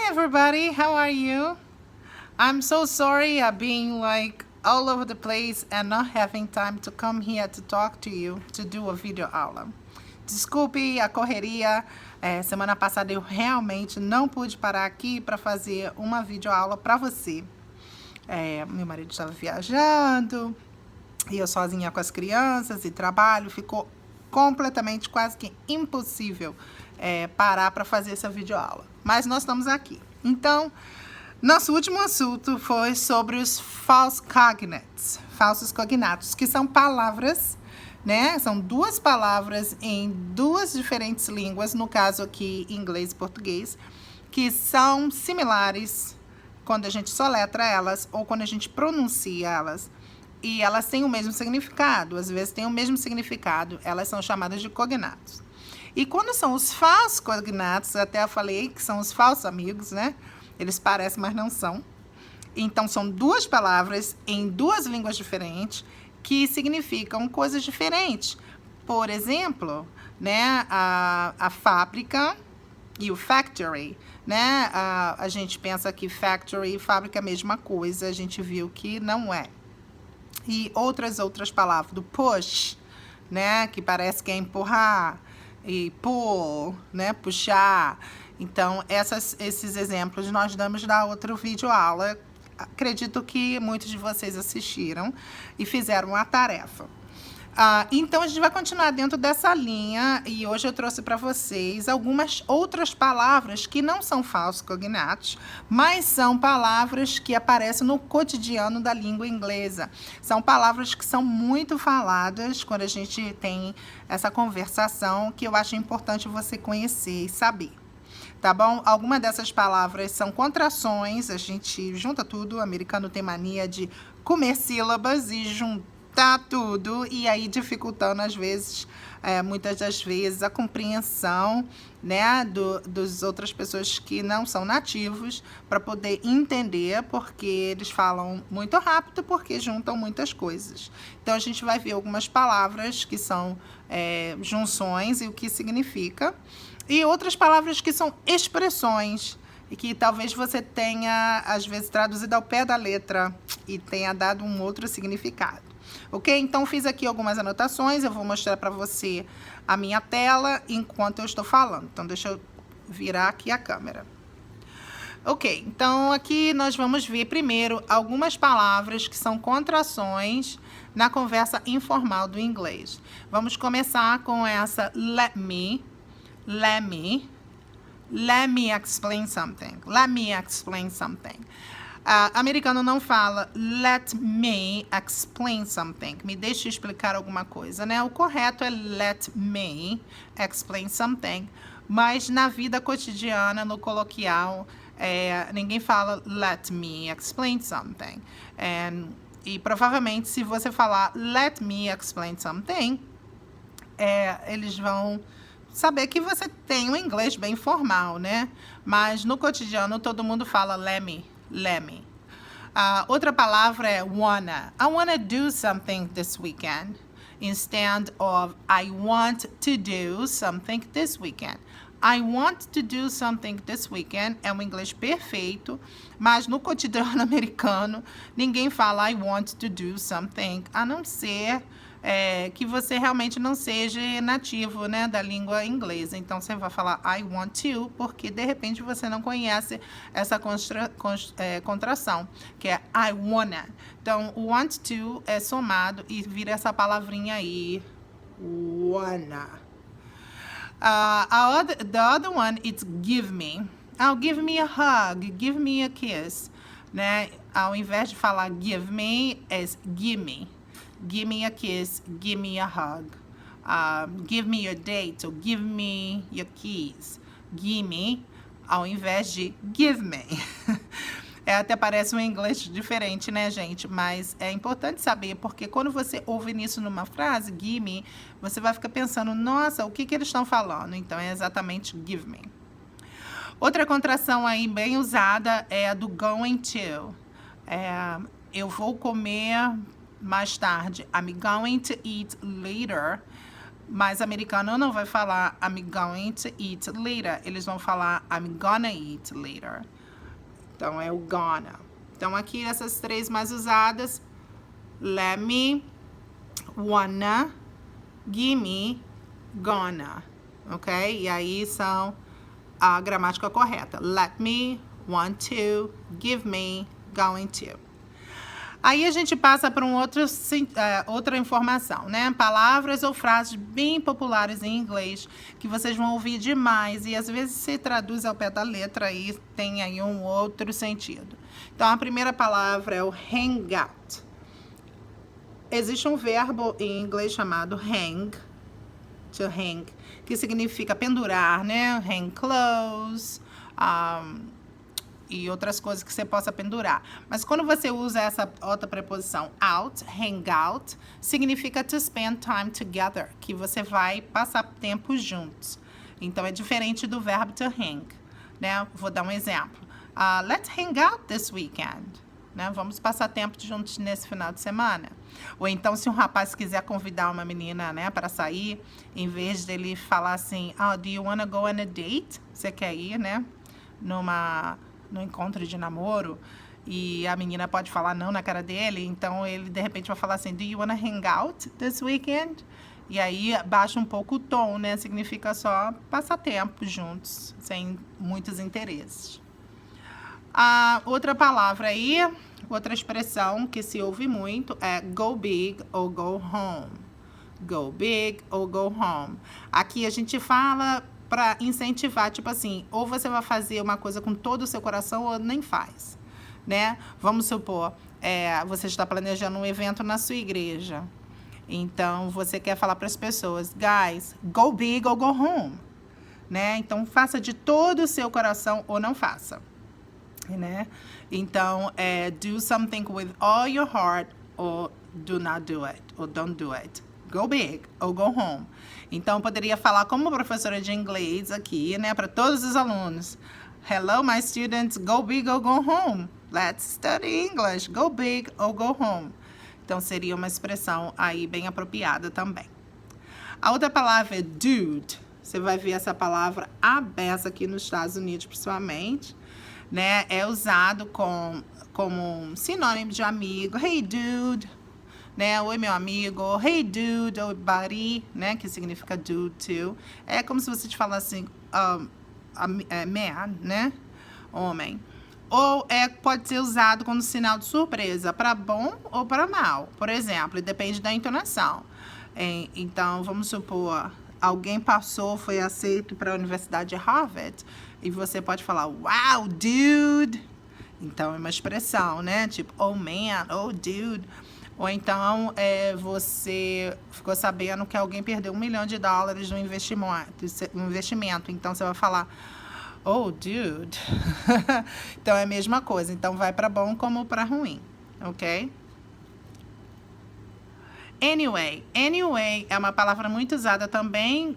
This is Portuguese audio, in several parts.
everybody, how are you? I'm so sorry I've been like all over the place and not having time to come here to talk to you, to do a video aula. Desculpe a correria, semana passada eu realmente não pude parar aqui para fazer uma videoaula para você. Meu marido estava viajando e eu sozinha com as crianças e trabalho, ficou completamente quase que impossível parar para fazer essa videoaula. Mas nós estamos aqui. Então, nosso último assunto foi sobre os false cognates, falsos cognatos, que são palavras, né? São duas palavras em duas diferentes línguas, no caso aqui inglês e português, que são similares quando a gente soletra elas ou quando a gente pronuncia elas. E elas têm o mesmo significado, às vezes têm o mesmo significado, elas são chamadas de cognatos. E quando são os falsos cognatos, até eu falei que são os falsos amigos, né? Eles parecem, mas não são. Então, são duas palavras em duas línguas diferentes que significam coisas diferentes. Por exemplo, né, a fábrica e o factory, né? A gente pensa que factory e fábrica é a mesma coisa, a gente viu que não é. E outras palavras, do push, né, que parece que é empurrar, e pull, né, puxar. Então, esses exemplos nós damos da outra videoaula. Acredito que muitos de vocês assistiram e fizeram a tarefa. Então, a gente vai continuar dentro dessa linha e hoje eu trouxe para vocês algumas outras palavras que não são falsos cognatos, mas são palavras que aparecem no cotidiano da língua inglesa. São palavras que são muito faladas quando a gente tem essa conversação, que eu acho importante você conhecer e saber. Tá bom? Algumas dessas palavras são contrações, a gente junta tudo, o americano tem mania de comer sílabas e juntar tudo, e aí dificultando às vezes, muitas das vezes, a compreensão, né, dos outras pessoas que não são nativos, para poder entender, porque eles falam muito rápido, porque juntam muitas coisas. Então, a gente vai ver algumas palavras que são junções e o que significa, e outras palavras que são expressões, e que talvez você tenha, às vezes, traduzido ao pé da letra e tenha dado um outro significado. Ok? Então, fiz aqui algumas anotações, eu vou mostrar para você a minha tela enquanto eu estou falando. Então, deixa eu virar aqui a câmera. Ok, então aqui nós vamos ver primeiro algumas palavras que são contrações na conversa informal do inglês. Vamos começar com essa let me explain something. Let me explain something. Americano não fala let me explain something. Me deixe explicar alguma coisa, né? O correto é let me explain something. Mas na vida cotidiana, no coloquial, ninguém fala let me explain something. E provavelmente, se você falar let me explain something, eles vão saber que você tem um inglês bem formal, né? Mas no cotidiano, todo mundo fala let me. Outra palavra é wanna. I wanna do something this weekend. Instead of I want to do something this weekend. I want to do something this weekend é um inglês perfeito, mas no cotidiano americano, ninguém fala I want to do something, a não ser que você realmente não seja nativo, né, da língua inglesa. Então, você vai falar I want to, porque de repente você não conhece essa contração, que é I wanna. Então, o want to é somado e vira essa palavrinha aí, wanna. The other one is give me. Oh, give me a hug, give me a kiss, né? Ao invés de falar give me, é give me. Give me a kiss, give me a hug. Give me your date, or give me your keys. Give me, ao invés de give me. Até parece um inglês diferente, né, gente? Mas é importante saber, porque quando você ouve isso numa frase, give me, você vai ficar pensando, nossa, o que eles estão falando? Então, é exatamente give me. Outra contração aí bem usada é a do going to. Eu vou comer mais tarde. I'm going to eat later. Mas americano não vai falar I'm going to eat later. Eles vão falar I'm gonna eat later. Então, é o gonna. Então, aqui, essas três mais usadas. Let me, wanna, gimme, gonna. Ok? E aí são a gramática correta. Let me, want to, give me, going to. Aí a gente passa para outra informação, né? Palavras ou frases bem populares em inglês que vocês vão ouvir demais e às vezes se traduz ao pé da letra e tem aí um outro sentido. Então a primeira palavra é o hang out. Existe um verbo em inglês chamado hang, to hang, que significa pendurar, né? Hang clothes, e outras coisas que você possa pendurar. Mas quando você usa essa outra preposição out, hang out, significa to spend time together, que você vai passar tempo juntos. Então, é diferente do verbo to hang, né? Vou dar um exemplo. Let's hang out this weekend. Né? Vamos passar tempo juntos nesse final de semana. Ou então, se um rapaz quiser convidar uma menina, né, para sair, em vez dele falar assim, do you wanna go on a date? Você quer ir, né? No encontro de namoro, e a menina pode falar não na cara dele, então ele de repente vai falar assim, do you wanna hang out this weekend? E aí baixa um pouco o tom, né? Significa só passar tempo juntos, sem muitos interesses. Outra palavra aí, outra expressão que se ouve muito é go big ou go home. Go big ou go home. Aqui a gente fala para incentivar, tipo assim, ou você vai fazer uma coisa com todo o seu coração ou nem faz, né? Vamos supor, você está planejando um evento na sua igreja, então você quer falar para as pessoas, guys, go big or go home, né? Então faça de todo o seu coração ou não faça, né? Então, do something with all your heart or do not do it, or don't do it. Go big ou go home. Então, poderia falar como professora de inglês aqui, né, para todos os alunos. Hello, my students, go big or go home. Let's study English. Go big or go home. Então, seria uma expressão aí bem apropriada também. A outra palavra é dude. Você vai ver essa palavra abessa aqui nos Estados Unidos, principalmente, né? É usado como um sinônimo de amigo. Hey, dude. Né? Oi, meu amigo. Hey, dude. Ou buddy, né? Que significa dude, too. É como se você te falasse man, né? Homem. Ou pode ser usado como sinal de surpresa, para bom ou para mal. Por exemplo, depende da entonação. Então, vamos supor, alguém foi aceito para a Universidade de Harvard, e você pode falar, wow, dude. Então, é uma expressão, né? Tipo, oh, man, oh, dude. Ou então, você ficou sabendo que alguém perdeu $1 milhão no investimento. Então, você vai falar, oh, dude. Então, é a mesma coisa. Então, vai para bom como para ruim, ok? Anyway é uma palavra muito usada também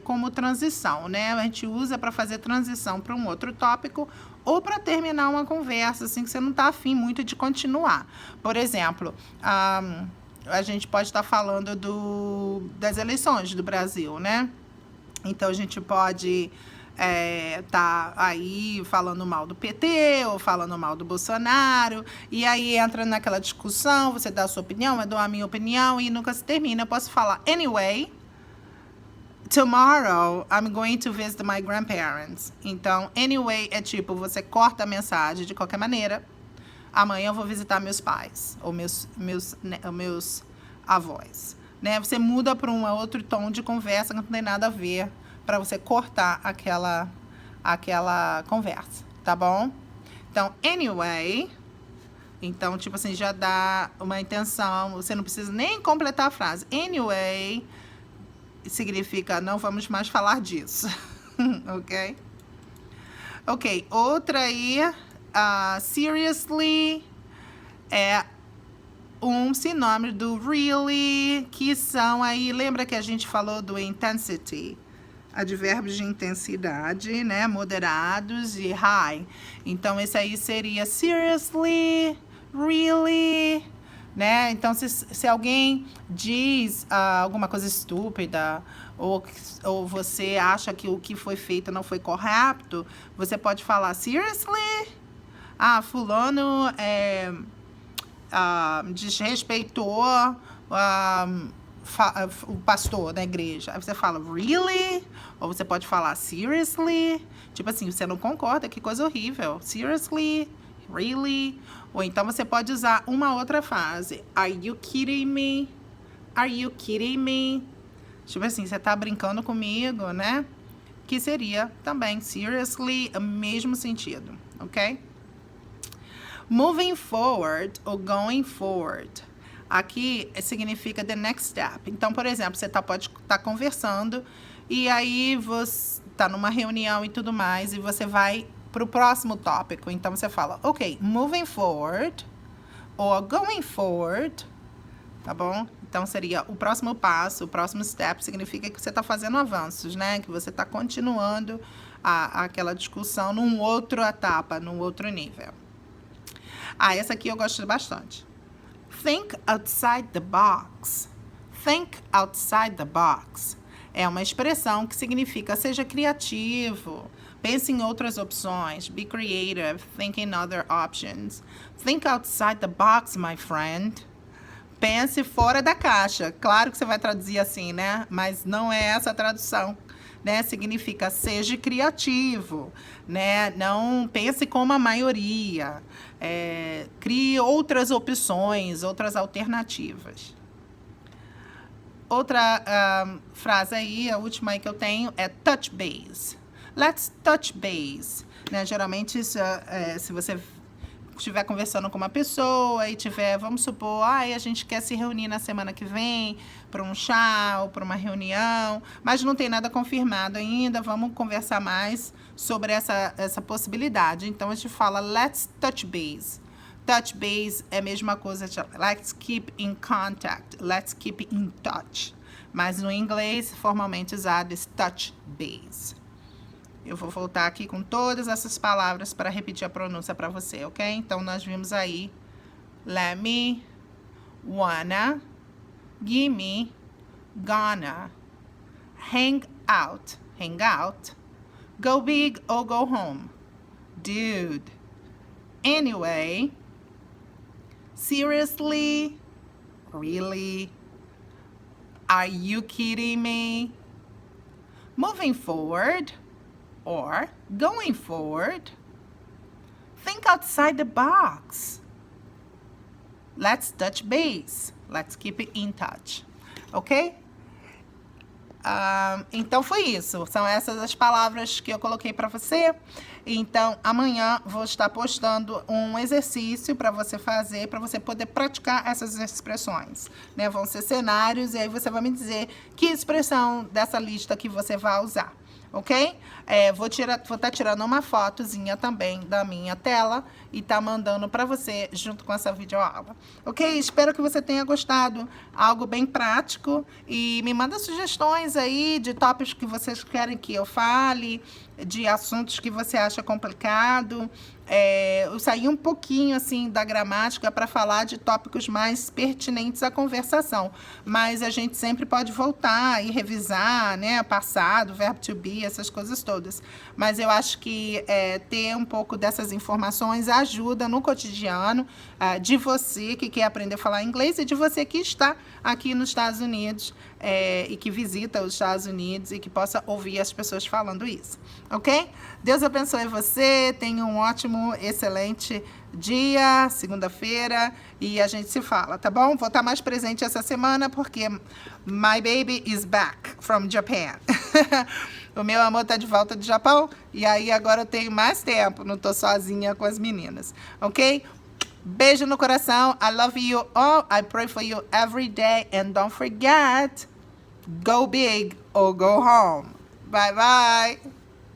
como transição, né? A gente usa para fazer transição para um outro tópico ou para terminar uma conversa, assim, que você não está afim muito de continuar. Por exemplo, a gente pode estar falando das eleições do Brasil, né? Então, a gente pode tá aí falando mal do PT ou falando mal do Bolsonaro, e aí entra naquela discussão, você dá a sua opinião, eu dou a minha opinião e nunca se termina. Eu posso falar, anyway, tomorrow I'm going to visit my grandparents. Então, anyway é tipo, você corta a mensagem de qualquer maneira. Amanhã eu vou visitar meus pais ou meus avós, né? Você muda para um outro tom de conversa que não tem nada a ver, para você cortar aquela conversa, tá bom? Então, anyway, então, tipo assim, já dá uma intenção, você não precisa nem completar a frase. Anyway, significa não vamos mais falar disso, ok? Ok, outra aí, seriously, é um sinônimo do really, que são aí, lembra que a gente falou do intensity? Advérbios de intensidade, né? Moderados e high. Então, esse aí seria seriously, really, né? Então, se alguém diz alguma coisa estúpida ou você acha que o que foi feito não foi correto, você pode falar seriously, fulano desrespeitou o pastor da igreja. Aí você fala, really? Ou você pode falar, seriously? Tipo assim, você não concorda, que coisa horrível. Seriously? Really? Ou então você pode usar uma outra frase. Are you kidding me? Are you kidding me? Tipo assim, você tá brincando comigo, né? Que seria também seriously, o mesmo sentido, ok? Moving forward ou going forward. Aqui significa the next step. Então, por exemplo, você pode estar conversando e aí você tá numa reunião e tudo mais e você vai pro próximo tópico. Então, você fala, ok, moving forward ou going forward, tá bom? Então, seria o próximo passo, o próximo step, significa que você está fazendo avanços, né? Que você está continuando aquela discussão num outro etapa, num outro nível. Essa aqui eu gosto bastante. Think outside the box. Think outside the box. É uma expressão que significa seja criativo, pense em outras opções, be creative, think in other options. Think outside the box, my friend. Pense fora da caixa. Claro que você vai traduzir assim, né? Mas não é essa a tradução, né? Significa seja criativo, né? Não pense como a maioria. Crie outras opções, outras alternativas. Outra frase aí, a última aí que eu tenho, é touch base. Let's touch base. Né? Geralmente, se você estiver conversando com uma pessoa e tiver, vamos supor, a gente quer se reunir na semana que vem para um chá ou para uma reunião, mas não tem nada confirmado ainda, vamos conversar mais sobre essa possibilidade. Então, a gente fala, let's touch base. Touch base é a mesma coisa de let's keep in contact, let's keep in touch. Mas no inglês, formalmente usado, é touch base. Eu vou voltar aqui com todas essas palavras para repetir a pronúncia para você, ok? Então, nós vimos aí, let me, wanna, gimme, gonna, hang out, go big or go home, dude, anyway, seriously, really, are you kidding me, moving forward, or going forward, think outside the box. Let's touch base. Let's keep it in touch. Ok? Então foi isso. São essas as palavras que eu coloquei para você. Então amanhã vou estar postando um exercício para você fazer, para você poder praticar essas expressões, né? Vão ser cenários e aí você vai me dizer que expressão dessa lista que você vai usar. Ok? Vou estar tirando uma fotozinha também da minha tela e tá mandando para você junto com essa videoaula. Ok? Espero que você tenha gostado. Algo bem prático. E me manda sugestões aí de tópicos que vocês querem que eu fale, de assuntos que você acha complicado. Eu saí um pouquinho assim da gramática para falar de tópicos mais pertinentes à conversação, mas a gente sempre pode voltar e revisar, né, passado, verbo to be, essas coisas todas. Mas eu acho que ter um pouco dessas informações ajuda no cotidiano de você que quer aprender a falar inglês e de você que está aqui nos Estados Unidos e que visita os Estados Unidos e que possa ouvir as pessoas falando isso, ok? Deus abençoe você, tenha um ótimo, excelente dia, segunda-feira, e a gente se fala, tá bom? Vou estar mais presente essa semana porque my baby is back from Japan. O meu amor tá de volta do Japão e aí agora eu tenho mais tempo, não tô sozinha com as meninas, ok? Beijo no coração. I love you all. I pray for you every day. And don't forget, go big or go home. Bye, bye.